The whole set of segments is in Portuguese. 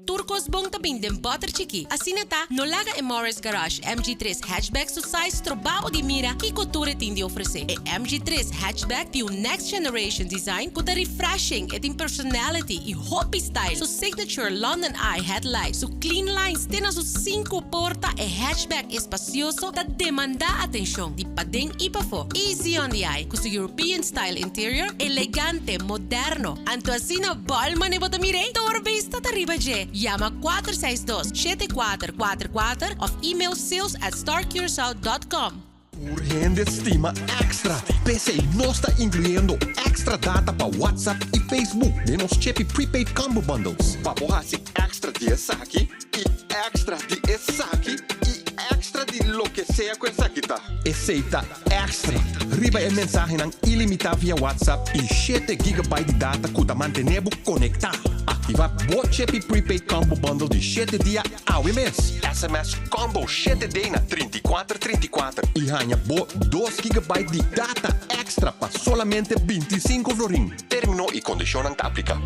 Turcos bong tabing den butter chiki. Asinata, no laga e Morris Garage MG3 hatchback su size trabaho di mira que couture tem de oferecer. E MG3 hatchback tem um next generation design com a refreshing e tem personality e hoppy style. Su signature London Eye headlight, su clean lines, tem su 5 porta e hatchback espacioso da demanda atenção. Di padeng ipafo, easy on the eye, com su European style interior, elegante, moderno. Anto asina balman e botamire, torbista ta ribaje. Llama 462-7444 of email sales@starcuracao.com. Urgente estima extra. PC não está incluindo extra data para WhatsApp e Facebook de nos chepe prepaid combo bundles. Para borrar extra de saque e extra de saque e extra de lo que sea com essa aqui tá. Aceita extra. Riba é mensagem ilimitada via WhatsApp e 7 GB de data que da mantenebo conectado. Ativa o chepe prepaid combo bundle de 7 dias ao mês. SMS combo 7 dias na 3434 e ganha 2 GB de data extra para solamente 25 florin. Terminou e condição não aplica.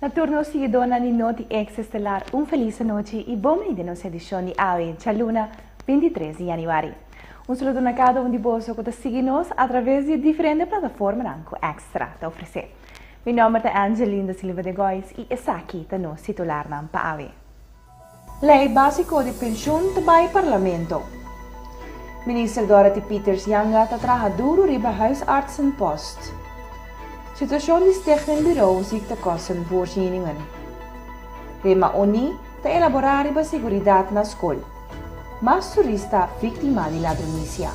Na turno seguidona ni Noti Ex Estelar, felice noite e bom meio de nossa edição de AOE, Chaluna, 23 de januário. Saludo a cada um de vocês que segue-nos através de diferentes plataformas que Extra te oferecer. Meu nome é Angelina Silva de Góis e essa aqui é nosso titular na AOE. Lei básico de pensão também Parlamento. Minister Dorothy Peters Yanga trabalha duro riba huisartsenpost. Situatie is tegen het bureau ziektekostenvoorzieningen. Rema Oni te elaborare ba seguridad na school. Mas turista víctima de ladronícia.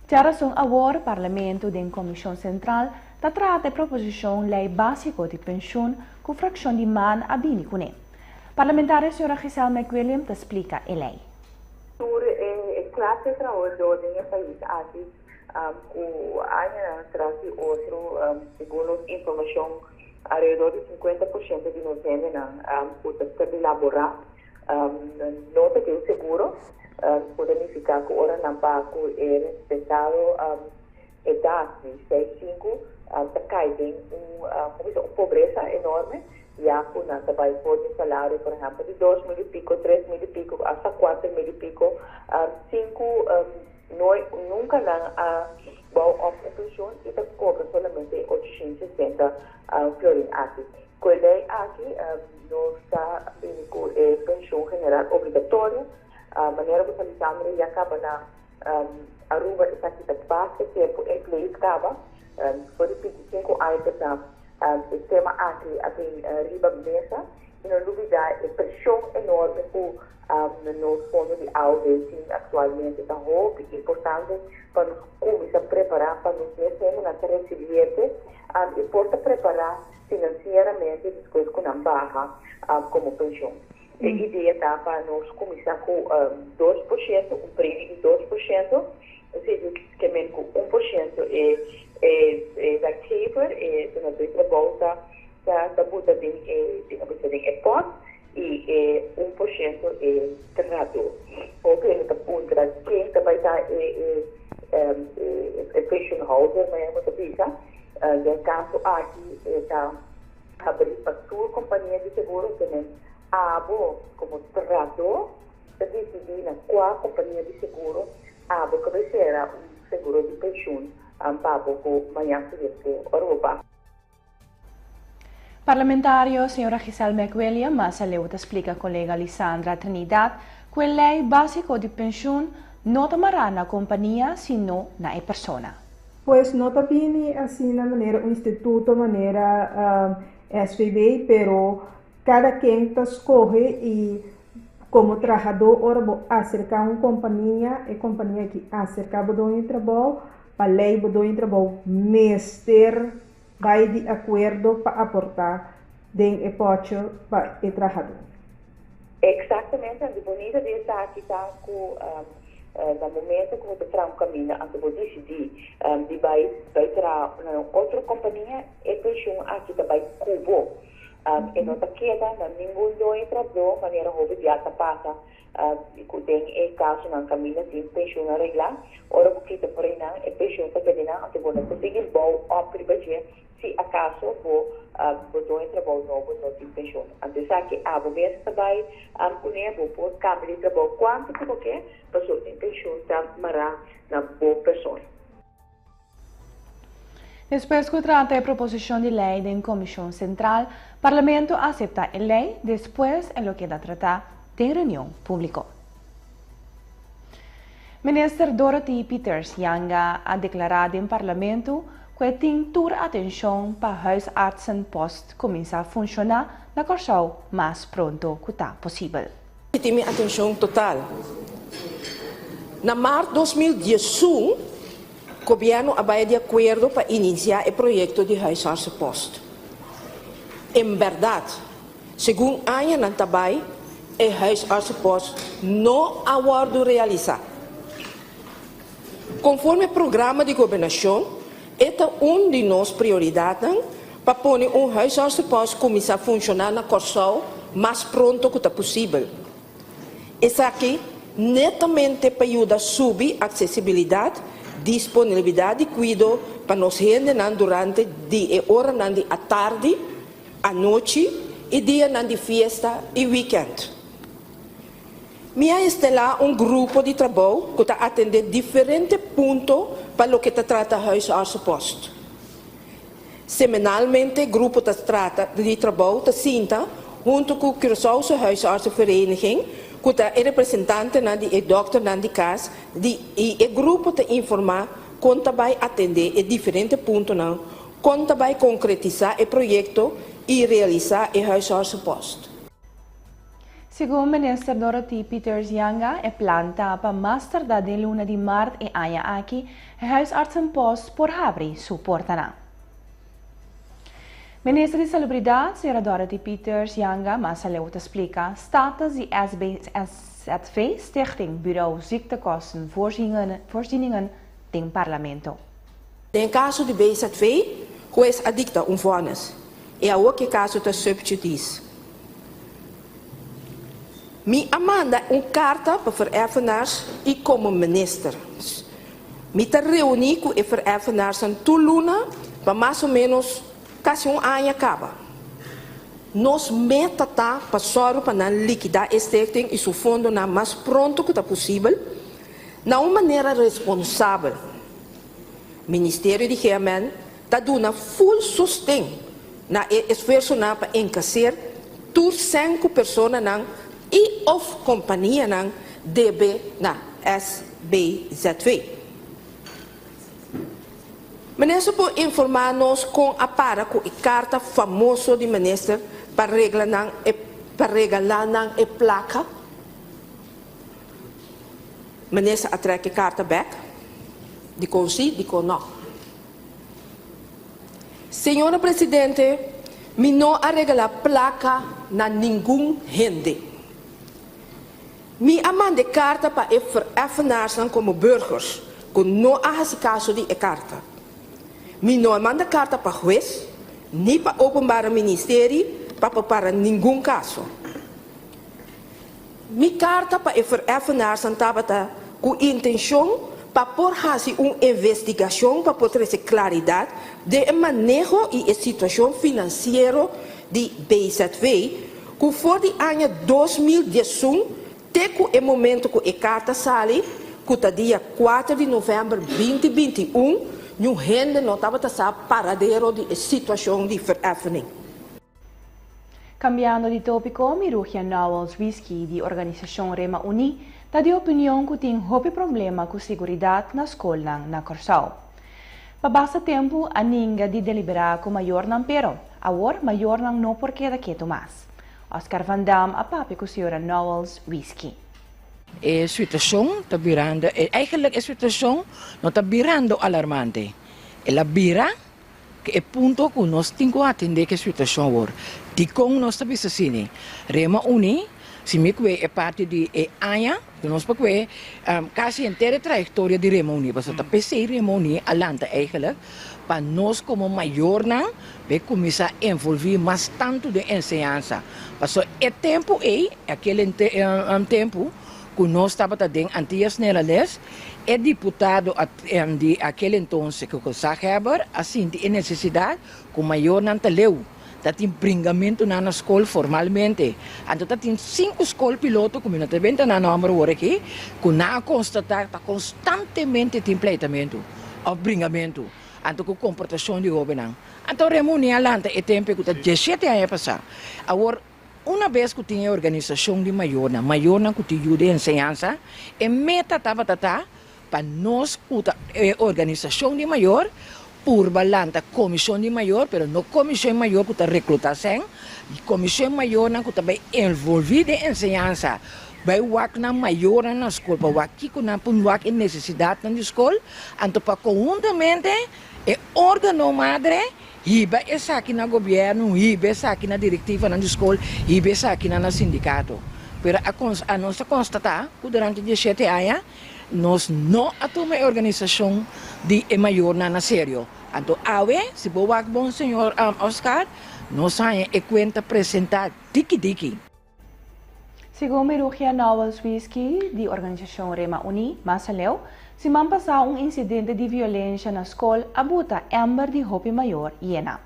Tara song award Parlamento den Comissão Central ta trata a proposição lei básico de pensão com fração de man a bini cune. Parlamentária senhora Giselle McWilliam te explica a lei. Classe trabalhador no país aqui o ano traz outro segundo informação alrededor de 50% de nós temos para elaborar nota de seguro podem ficar com hora na banco é respeitado idade de 65 cai em uma pobreza enorme já com a trabalho de salário por exemplo de 2 mil e pico 3 mil e pico até 4 mil e pico 5 nunca não vão oferecer e te cobra solamente 860 florin aqui. Com a lei aqui, não está com a pensão general obrigatória, a maneira que você sabe já acaba na Aruba está aqui da base tempo em que estava por 25 anos o sistema aqui riba mesa e não dúvida a pressão enorme no fundo de audiência atualmente está roupa e portanto para nos começar a preparar para nos mesmos na resiliente e porta preparar financeiramente depois com a barra como pensão. A ideia está para nós começar com 2%, prêmio de 2%, ou seja, que com 1% é da Taper, é na outra bolsa da Buda em pós e 1% é trabalhador. O que é que quem também está é pension holder, mas é muito bisa. No caso aqui está abrir para sua companhia de seguro também abo como trabalhador para decidir na qual companhia de seguro abo que vai ser seguro de pensão para o manhã seguinte Europa. Parlamentário, senhora Giselle McWilliam, mas a leuta explica a colega Lisandra Trinidad que a lei básico de pensão não tomará na companhia, sino na persona. Pues no también así de manera un instituto, manera SVB, pero cada quien te escoge y como trabajador ahora acerca a una compañía, a companhia que acerca a um trabalho, a lei do trabalho, mestre vai de acordo para aportar den apoio para o trabalhador. Exatamente, a bonita de estar aqui está com no momento que você traz um caminho, você pode decidir de vai trazer outra companhia e pensião aqui também cubo. E não está quieta, ninguém dois trabalhou, maneira como já está passa, e que tem caso na caminho de pensão na regla, ora porque está por aí na e pensão está pedindo, você pode conseguir bom ou privadia, se acaso vou botar em trabalho novo não tem pensão. Então aqui a governo também conhece por câmbio de trabalho quanto que você passou em pensão está mará na boa pessoa. Después que trata a proposición de ley de Comisión Central, Parlamento acepta la ley, después en lo que da tratar de reunión pública. Minister Dorothy Peters-Yanga ha declarado en Parlamento que tiene toda atención para huisartsen post comienza a funcionar na Curaçao más pronto que está posible. Tiene atención total. Na março 2018, o governo había de acordo para iniciar o projeto de huisartsen post. Em verdade, segundo Anja Nantabai, o huisartsen post não ha sido realizado. Conforme o programa de governação, esta é uma de nossas prioridades para pôr huisartsen post começar a funcionar na Curaçao mais pronto que possível. Isso aqui netamente para ajudar a subir a acessibilidade, disponibilidade e cuidado para nós gente durante a hora da tarde, a noite e dia de festa e weekend. Minha está grupo de trabalho que está atendendo diferentes pontos para o que trata de huisartsen post. Semanalmente, o grupo de trabalho está sinta junto com o Curaçaose Huisartsenvereniging, que é representante do doutor Nandi Cas, e o grupo te informar como vai atender a diferentes pontos, como vai concretizar o projeto e realizar o huisartsen post. Segundo Minister Dorothy Peters-Yanga, é planta para mais tardar de luna de março e aia aqui, o huisartsen post por abrir suportará. Ministra de Salubridade, Sra. Dorothy Peters-Yanga, mas ela explica status de SBZV Stichting Bureau Ziektekostenvoorzieningen do Parlamento. Em caso de BZV, juez adicta vonnis. E ook caso de subjudice. Me amanda carta para vererfenaars e como minister. Me te reuni com o vererfenaars em Tuluna para mais ou menos quase ano acaba. Nós meta tá para sorrir para liquidar este stichting e seu fundo na mais pronto que possível, na uma maneira responsável. O Ministério de Gemen está dando full sustento na esforço para encaixar por 5 pessoas e of companhia DB na SBZV. Minister por informar-nos com a carta famosa do minister para regalar a placa. Minister atrek a carta back. Dico sim, dico não. Senhora Presidente, me não a regalar placa na nenhum gente. Me amande carta para vererfenaars como burgers, que não há esse caso de carta. Me não manda carta para juez, nem para o openbaar ministério, para nenhum caso. Me carta para vererfenaars tabata com intenção para pôr uma investigação para poder ter claridade de manejo e a situação financeira de BZV, que for de ano 2018, até o momento que a carta sai, que é dia 4 de novembro de 2021, não gente não estava paradeiro de situação de vererfening. Cambiando de tópico, Mirugia Knowles Whisky, de organização Rema Uni, dá de opinião que tem um problema com segurança na escola na Curaçao. Para basta tempo, a ninga de deliberar com maior não pero, agora maior não porque daqui mais. Oscar Van Dam, a papi com a senhora Knowles Whisky. A situação está virando, eigenlijk a situação não está virando alarmante. Ela vira que é ponto que nós temos que atender que a situação agora. De como nós estamos assim, Rema Uni, se me é parte de ANHA, Nós porque quase inteira trajetória de Remoni, mas o PC Remoni alanta eigenlijk para nós como maior não, começar a envolver mais tanto de ensinança. Mas é tempo aquele tempo que nós estava dentro Antias Neerlandes, é deputado de aquele então que o Sacheber, assim de necessidade que o maior não leu. Dat tem bringamento na escola formalmente. Então tem 5 escolas piloto, como nós também na número aqui, que na constatar está constantemente tem pleitamento, ou bringamento, então com comportação de governo. Então reúne alanta é tempo que está 17 anos passar. Agora uma vez que tinha organização de maior que tinha de ensinança, e meta estava para nós a organização de maior por balanta comissão de maior, pero não comissão maior que está recrutação, comissão maior que está bem envolvida em ensinança, vai wak na maior na escola, para wak que na pun wak em necessidade na escola, então para conjuntamente é órgão madre, hiba essa aqui na governo, hiba essa aqui na diretiva na escola, hiba essa aqui na sindicato. Pero a nossa constatar que durante 17 anos nós não atuamos a organização de maior na sério. Então, se boa bom senhor Oscar, nós temos a conta apresentar tiki-tiki. Segundo Mirugia Novels Whisky, da organização Rema Uni, Masaleu, se man passar incidente de violência na escola, abuta Amber de Hopi Maior Iena.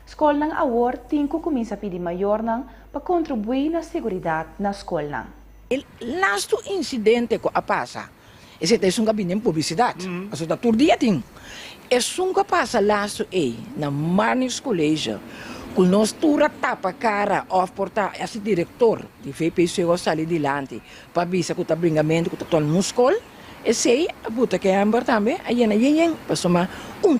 Escola nang award tinko começa a pedir maior nang para contribuir na segurança na escola. O last incidente que passa, esse é um gabinete de publicidade. Assim, da todo dia tem. É um que passa last na Marnix College, que nós tura tapa cara of portar esse diretor de VPC ou sair dilante para ver se está bringamento que está na escola. E sei, a puta que é Amber também, aí na yen, para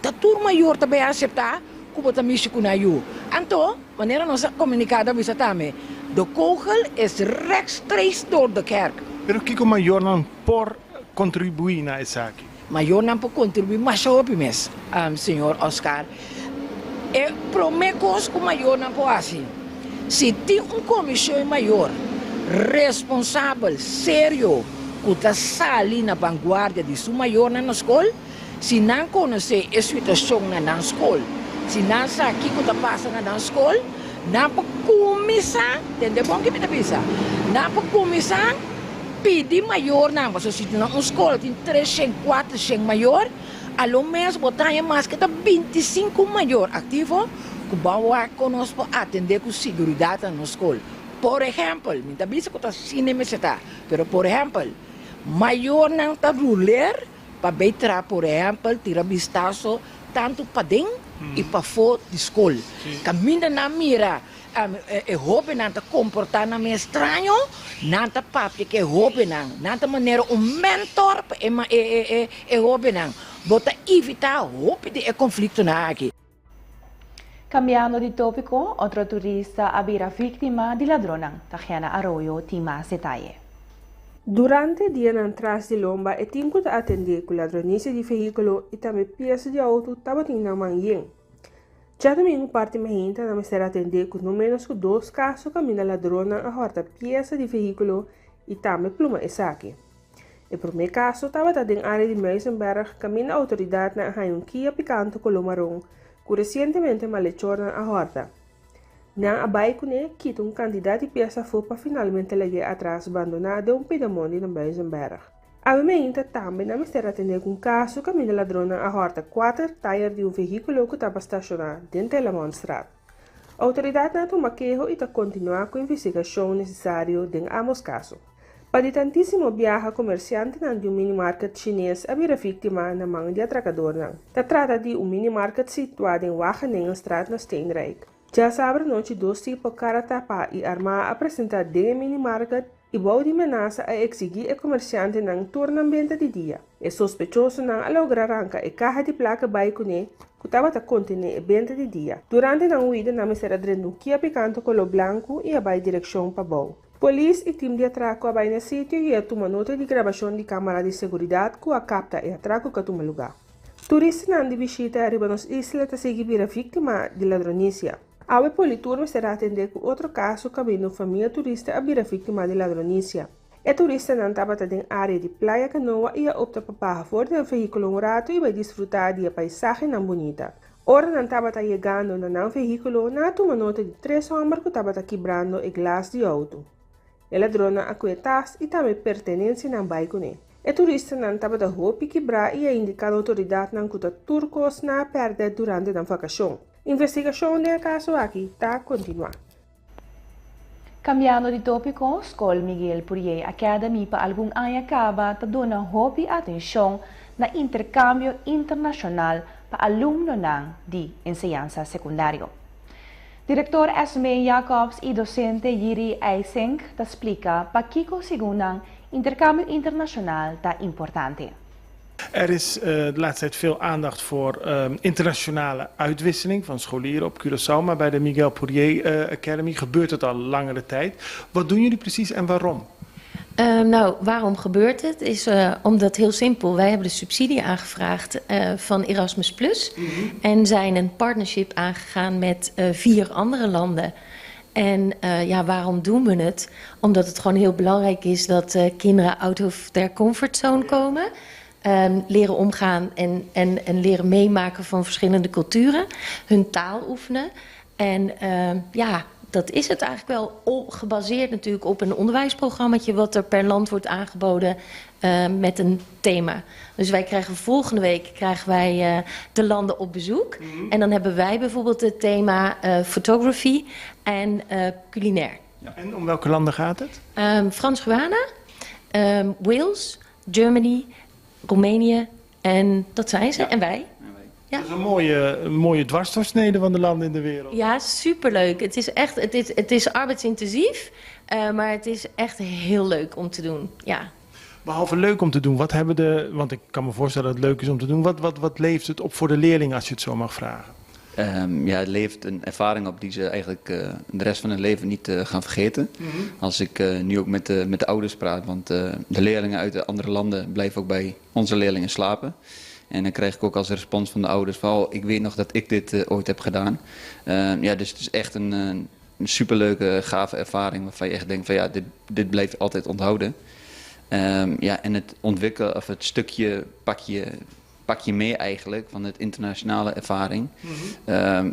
tatur maior também aceitar que você me escuta. Então, maneira nossa comunicada bisa também, de kogel is rechtstreeks door de kerk. Pero que maior não por contribuir na essa aqui? Maior não por contribuir, mas só mes, senhor Oscar. É promecos que maior não por assim. Se tem comissão maior, responsável, sério, que está ali na vanguarda de sua maior na escola, se não conhece a situação na escola, se não sabe o que está passando na escola, não pode começar, entendeu? Bom que me pensa, não pode começar pedir maior, não, mas se na escola tem 3, 4 maior, ao mês botar mais que 25 maior ativo, que vai conosco atender com segurança na escola. Por exemplo, me avisa que está cinema está, pero por exemplo, maior não está ruler para beitar, por exemplo, tirar vistazo tanto para dentro e para fora da escola. Caminha na mira, é jovem não está comportando estranho, não está papi que é jovem não está maneira mentor é jovem não, bota evitar roupa de conflito na aqui. Cambiando de tópico, outro turista habira vítima de ladrão, Tatiana Arroyo, tem mais detalhe. Durante o dia na trás de lomba, é tempo de atender com ladronice de veículo e também peças de auto estava na manhã. Já domingo, parte da gente não será atender com no menos que 2 casos caminha ladrona a horta peça de veículo e também pluma e saque. O primeiro caso estava na área de Meisenberg, caminha a autoridade na um Kia Picanto Colomarão, que recentemente malhechou na horta. Na abaicune, quita candidato de peça foi para finalmente levar atrás abandonado pedamonte na Meisenberg. A mementa também não será atender com caso caminha ladrona a horta 4 tires de veículo que estava estacionado dentro da Monstrat. A autoridade não toma queijo e está continuando com a investigação necessária em ambos casos. Para de tantíssimo viaja comerciante de um minimarket chinês a vir a vítima na mão de atracador. Se trata de um minimarket situado em Wageningen-straat na Steenrijk. Já sabe noite 2 tipos cara tapa e arma apresentar de minimarket e vou de ameaça a exigir o comerciante não torna ambiente de dia. É suspeitoso não a lograr arrancar a caixa de placa baicune que estava a conter o ambiente de dia. Durante a huida, não será dentro Kia Picanto color branco e a vai direção para Bou. Polícia e time de atraco a vai no sítio e a toma nota de gravação de câmara de segurança que a capta e atraco que toma lugar. Turistas não de visita arriba nas islas a seguir a vítima de ladronícia. A politurma será atender com outro caso cabendo família turista a vir a vítima de ladronícia. E turista nan tabata din área de Playa Canoa ia opta para fora del veículo um rato e vai disfrutar de paisaje nan bonita. Ora nan tabata llegando na nan veículo na toma nota de 3 homens que tabata quebrando o glas de auto. E ladrona aquetas e também pertenencia nan baicone. E turista nan tabata hopi quebrar e a indicado autoridade nan kuta turcos na perder durante nan vacação. Investigação del caso aqui tá continuar. Cambiando de tópico, Escola Miguel Purier Academy para algum ano acaba de dar hobby atenção na intercâmbio internacional para alunos de enseñanza secundária. Diretor Esme Jacobs e docente Jiri Eising explica para que segundo intercambio internacional is importante. Er is de laatste tijd veel aandacht voor internationale uitwisseling van scholieren op Curaçao. Maar bij de Miguel Purier Academy gebeurt het al langere tijd. Wat doen jullie precies en waarom? Waarom gebeurt het? Is omdat heel simpel. Wij hebben de subsidie aangevraagd van Erasmus+. En zijn een partnership aangegaan met 4 andere landen. En waarom doen we het? Omdat het gewoon heel belangrijk is dat kinderen out of their comfortzone komen. Leren omgaan en leren meemaken van verschillende culturen. Hun taal oefenen. En dat is het eigenlijk wel, gebaseerd natuurlijk op een onderwijsprogrammaatje wat er per land wordt aangeboden met een thema. Dus wij krijgen volgende week de landen op bezoek. En dan hebben wij bijvoorbeeld het thema photography en culinair. Ja. En om welke landen gaat het? Frans-Guyana, Wales, Germany, Roemenië en dat zijn ze. Ja. En wij. Ja. Dat is een mooie dwarsdoorsnede van de landen in de wereld. Ja, superleuk. Het is arbeidsintensief, maar het is echt heel leuk om te doen. Ja. Behalve leuk om te doen, want ik kan me voorstellen dat het leuk is om te doen. Wat levert het op voor de leerlingen, als je het zo mag vragen? Het levert een ervaring op die ze eigenlijk de rest van hun leven niet gaan vergeten. Als ik nu ook met de ouders praat, want de leerlingen uit de andere landen blijven ook bij onze leerlingen slapen. En dan krijg ik ook als respons van de ouders van, ik weet nog dat ik dit ooit heb gedaan. Dus het is echt een superleuke, gave ervaring waarvan je echt denkt van dit blijf je altijd onthouden. En het ontwikkelen, of het stukje pak je mee eigenlijk van het internationale ervaring.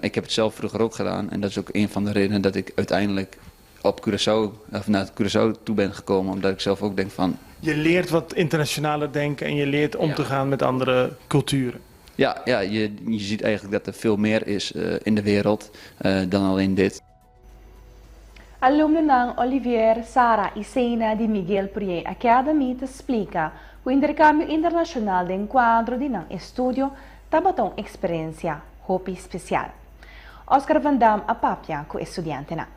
Ik heb het zelf vroeger ook gedaan en dat is ook een van de redenen dat ik uiteindelijk op Curaçao, of naar Curaçao toe ben gekomen, omdat ik zelf ook denk van... Je leert wat internationaler denken en je leert om te gaan met andere culturen. Je ziet eigenlijk dat er veel meer is in de wereld dan alleen dit. Alumno ng Olivier, Sara e Sena de Miguel Purier Academy te explica o intercambio internacional de quadro de ng estudio tabatong experiência hobby special. Oscar Van Dam apapja co estudiante na.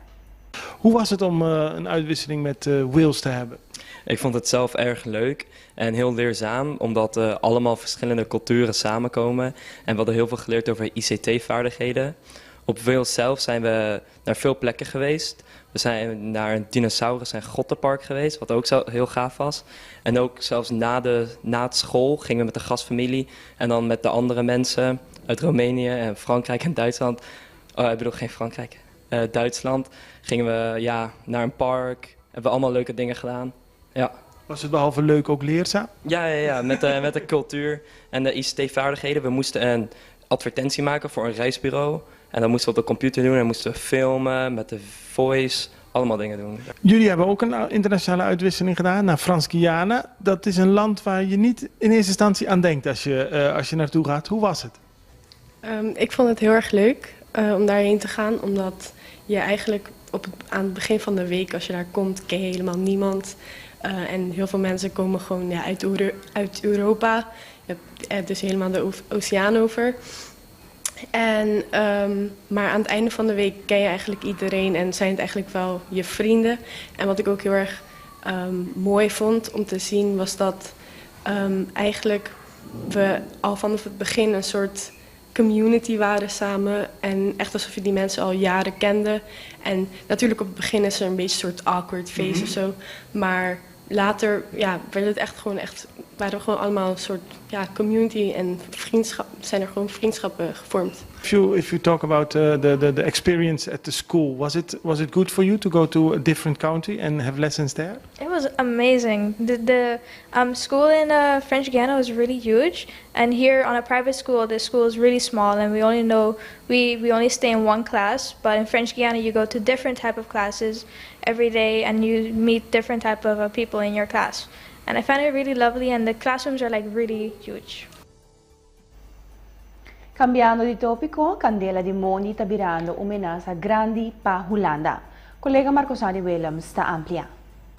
Hoe was het om een uitwisseling met Wales te hebben? Ik vond het zelf erg leuk en heel leerzaam, omdat allemaal verschillende culturen samenkomen. En we hadden heel veel geleerd over ICT-vaardigheden. Op Wales zelf zijn we naar veel plekken geweest. We zijn naar een dinosaurus- en grottenpark geweest, wat ook zo heel gaaf was. En ook zelfs na het school gingen we met de gastfamilie en dan met de andere mensen uit Roemenië en Frankrijk en Duitsland. Ik bedoel geen Frankrijk. Duitsland gingen we naar een park. Hebben we allemaal leuke dingen gedaan. Ja. Was het behalve leuk ook leerzaam? Ja, met de cultuur en de ICT-vaardigheden. We moesten een advertentie maken voor een reisbureau. En dan moesten we op de computer doen en moesten we filmen met de voice. Allemaal dingen doen. Jullie hebben ook een internationale uitwisseling gedaan naar Frans-Guyana. Dat is een land waar je niet in eerste instantie aan denkt als je naartoe gaat. Hoe was het? Ik vond het heel erg leuk om daarheen te gaan. Omdat je eigenlijk aan het begin van de week, als je daar komt, ken je helemaal niemand. En heel veel mensen komen gewoon uit Europa. Je hebt dus helemaal de oceaan over. Maar aan het einde van de week ken je eigenlijk iedereen en zijn het eigenlijk wel je vrienden. En wat ik ook heel erg mooi vond om te zien was dat eigenlijk we al vanaf het begin een soort community waren samen. En echt alsof je die mensen al jaren kende. En natuurlijk op het begin is er een beetje een soort awkward face of zo. Maar later werd het waren we gewoon allemaal een soort community en zijn er gewoon vriendschappen gevormd. If you talk about the experience at the school, was it good for you to go to a different country and have lessons there? It was amazing. The school in French Guiana was really huge, and here on a private school, the school is really small, and we only stay in one class. But in French Guiana, you go to different type of classes every day, and you meet different type of people in your class. And I found it really lovely, and the classrooms are like really huge. Cambiando di topico, Candela di Mondi sta virando un'amenaza grande per Holanda. Collega Marcosani Williams sta amplia.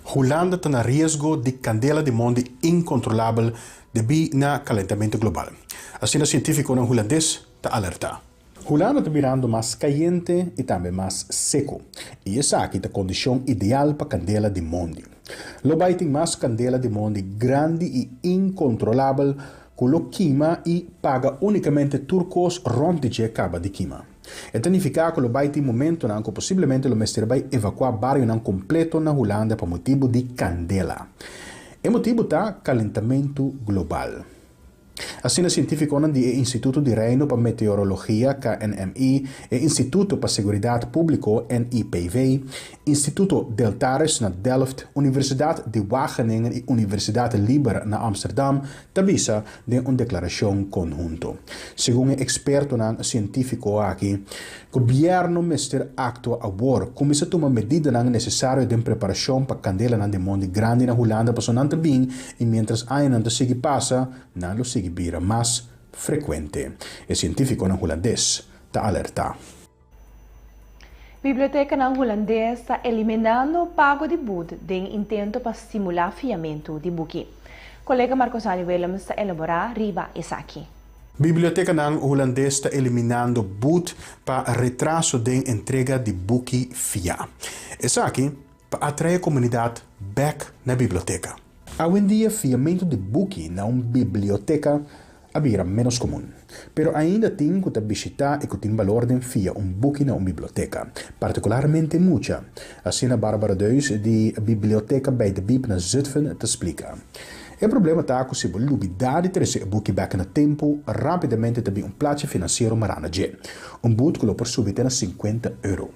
Holanda está na riesgo de Candela de Mondi incontrolável devido ao calentamento global. Assim, o científico holandês está alerta. Holanda está virando mais caliente e também mais seco. E essa aqui é a condição ideal para Candela de Mondi. Lobai tem mais Candela de Mondi grande e incontrolável com o clima e paga unicamente turcos rond de acaba de clima. E significa que o Lobai tem momento em que possivelmente o mestre vai evacuar barrio completo na Holanda por motivo de Candela. E motivo está calentamento global. Assim, o científico do Instituto de Reino para Meteorologia, KNMI, e Instituto para Seguridade Pública, NIPV, Instituto Deltares na Delft, Universidade de Wageningen e Universidade Liber na Amsterdam, tabisa de uma declaração conjunto. Segundo o experto científico aqui, o governo mestre actua agora começa a tomar medidas necessárias de preparação para Candela na demanda grande na Holanda para sonante bem e mientras ainda sigue passa, não lo sigue vira mais frequente. O científico holandês está alerta. Biblioteca holandesa está eliminando o pago de BUD de intento para estimular fiamento de buki. Colega Marcosani Williams está elaborar riba Isaki. Biblioteca holandesa está eliminando BUD para retraso de entrega de buki FIA. Isaki para atrair a comunidade back na biblioteca. Hoje em dia, fiamento de buki na uma biblioteca é menos comum. Pero ainda tem que visitar e que tem valor de fia buki na uma biblioteca, particularmente muita. Assim, a Bárbara Deus, de biblioteca bij de Biep na Zutphen, te explica. O problema está que se você lubidade de trazer o buki back no tempo, rapidamente também plate financeiro maranaje. Boot que por subir a €50.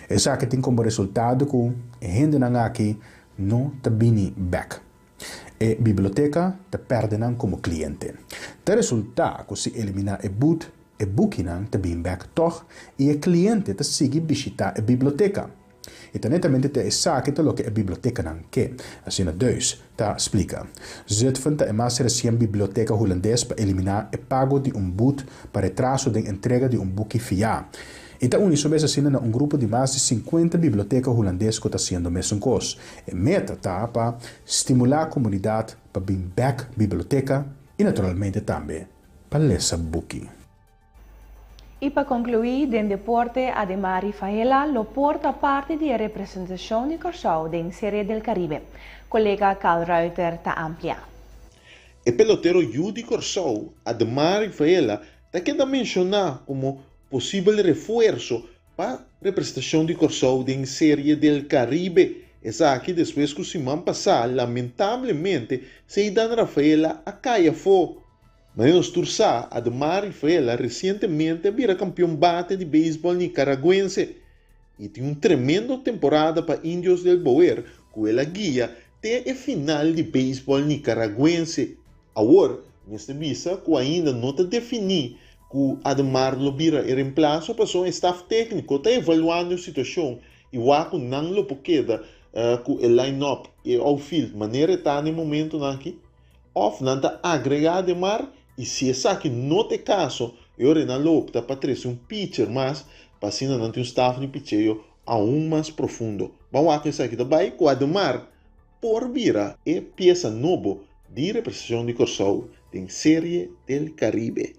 Essa que tem como resultado que a gente não aqui não está bem back. E biblioteca te perdonan como cliente. Te resulta que se elimina e boot, e booking te bin back toch, e o cliente te sigue visitar a biblioteca. E tenetamente te esake te lo que a biblioteca nan que. Assim a Deus te explica. Zutphen te mais recém biblioteca holandês para eliminar o pago de boot para retraso de entrega de book FIA. E está unido assim a grupo de mais de 50 bibliotecas holandesas que está sendo mesmo coisa. E meta está para estimular a comunidade para vir back biblioteca e naturalmente também para ler book. E para concluir, den deporte, Ademar Rafaela lo porta parte da representação de Curaçao em Série del Caribe. Colega Carl Reuter está amplia. O pelotero Yudi Curaçao, Ademar Rafaela, está querendo mencionar como possível reforço para a representação de Curaçao em Série del Caribe. Essa aqui, depois que o semana passada, lamentavelmente, Seidan Rafaela a caia fo. Mas nós torçamos, Ademar Rafaela recentemente vira campeão bate de beisebol nicaragüense e tem uma tremenda temporada para Índios del Boer, com ela guia até a final de beisebol nicaragüense. Agora, nesta vista, que ainda não está definido que Ademar lo vira e reemplaço para o staff técnico, está evaluando a situação e o que não lo queda com o line-up e ao field, maneira está no momento aqui, off não está agregado Ademar. E se essa aqui não tem caso, eu não opta para trazer pitcher mais, para assim não ter staff de pitcher aún mais profundo. Vamos a essa aqui também, com Ademar por vira e peça nova de representação de Curaçao em Série del Caribe.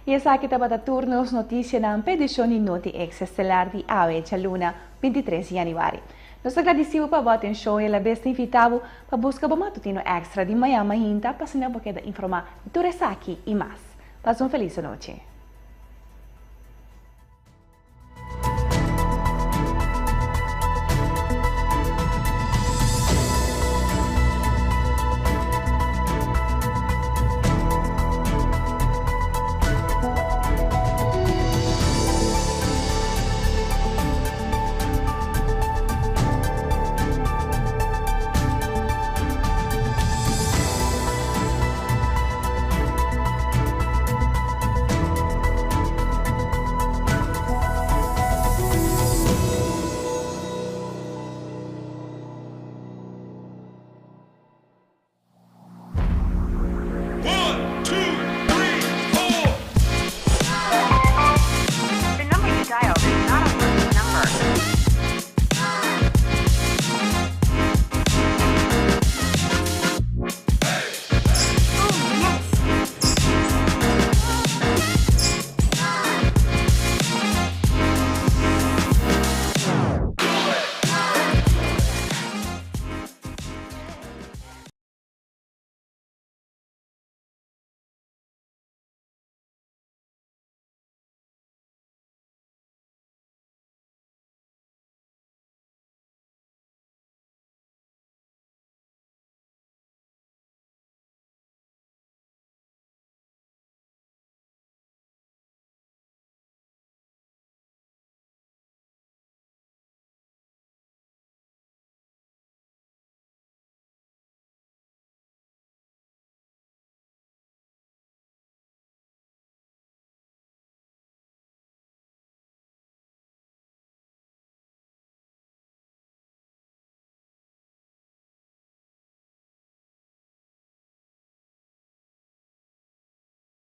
E essa aqui estava a turnos notícia na edição de Noti Exestelar de AOE Chaluna, 23 de janeiro. Nós agradecemos para a atenção e a besta invitado para buscar o matutino extra de manhã para se não poder informar de tudo isso aqui e mais. Passe uma feliz noite.